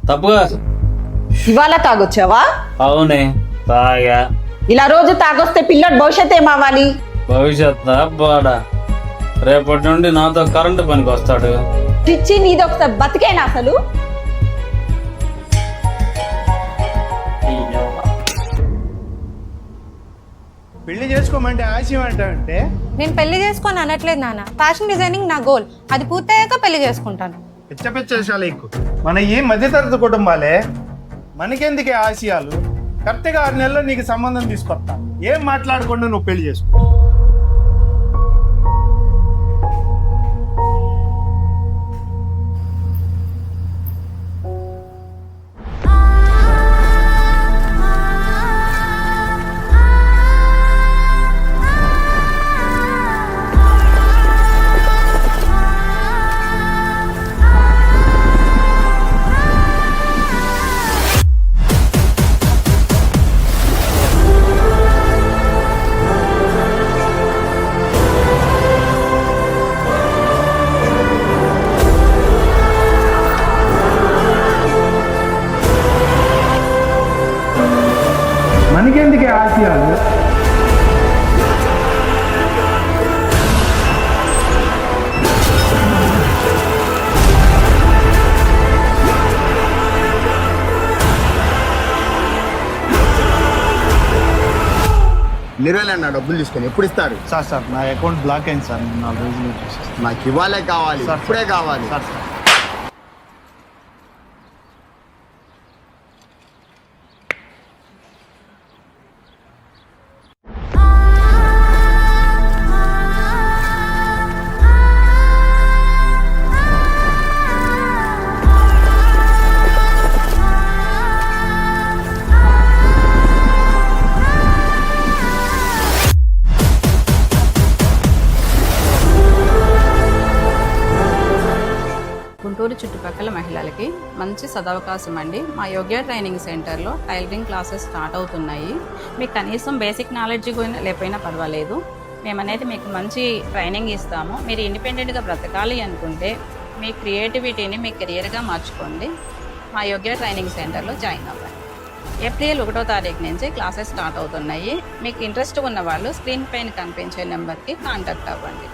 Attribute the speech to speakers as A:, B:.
A: తప్పుగా.
B: ఇవాళ తాగొచ్చావా?
A: అవునే తాగా.
B: ఇలా రోజు తాగొస్తే పిల్లడు భవిష్యత్ ఏమవ్వాలి?
A: భవిష్యత్ బాడా రేపటి నుండి నాతో కరెంటు పనికి వస్తాడు.
B: చిచ్చి నీదొక బతికేనా అసలు?
C: పెళ్లి చేసుకోమంటే ఆశయం అంటే
D: నేను పెళ్లి చేసుకొని అనట్లేదు నాన్న. ఫ్యాషన్ డిజైనింగ్ నా గోల్. అది పూర్తయ్యాక పెళ్లి చేసుకుంటాను.
C: పిచ్చ పిచ్చ విషయాలు ఎక్కువ. మన ఈ మధ్యతరగతి కుటుంబాలే, మనకెందుకే ఆశయాలు? కరెక్ట్గా 6 నెలల్లో నీకు సంబంధం తీసుకొస్తా. ఏం మాట్లాడకుండా నువ్వు పెళ్లి చేసుకో. మనకెందుకే ఆశయాలు?
E: నిర్వహణ డబ్బులు తీసుకొని ఎప్పుడు ఇస్తారు?
C: సార్ నా అకౌంట్ బ్లాక్ అయింది సార్. 4 రోజులు చూసేస్తాను.
E: నాకు ఇవ్వాలే కావాలి, ఇప్పుడే కావాలి.
C: సార్
F: గుంటూరు చుట్టుపక్కల మహిళలకి మంచి సదవకాశం అండి. మా యోగ్య ట్రైనింగ్ సెంటర్లో టైలరింగ్ క్లాసెస్ స్టార్ట్ అవుతున్నాయి. మీకు కనీసం బేసిక్ నాలెడ్జ్ లేకపోయినా పర్వాలేదు, మేమనేది మీకు మంచి ట్రైనింగ్ ఇస్తాము. మీరు ఇండిపెండెంట్గా బ్రతకాలి అనుకుంటే మీ క్రియేటివిటీని మీ కెరియర్గా మార్చుకోండి. మా యోగ్య ట్రైనింగ్ సెంటర్లో జాయిన్ అవ్వండి. ఏప్రిల్ 1వ తారీఖు నుంచి క్లాసెస్ స్టార్ట్ అవుతున్నాయి. మీకు ఇంట్రెస్ట్ ఉన్న వాళ్ళు స్క్రీన్ పైన కనిపించే నెంబర్కి కాంటాక్ట్ అవ్వండి.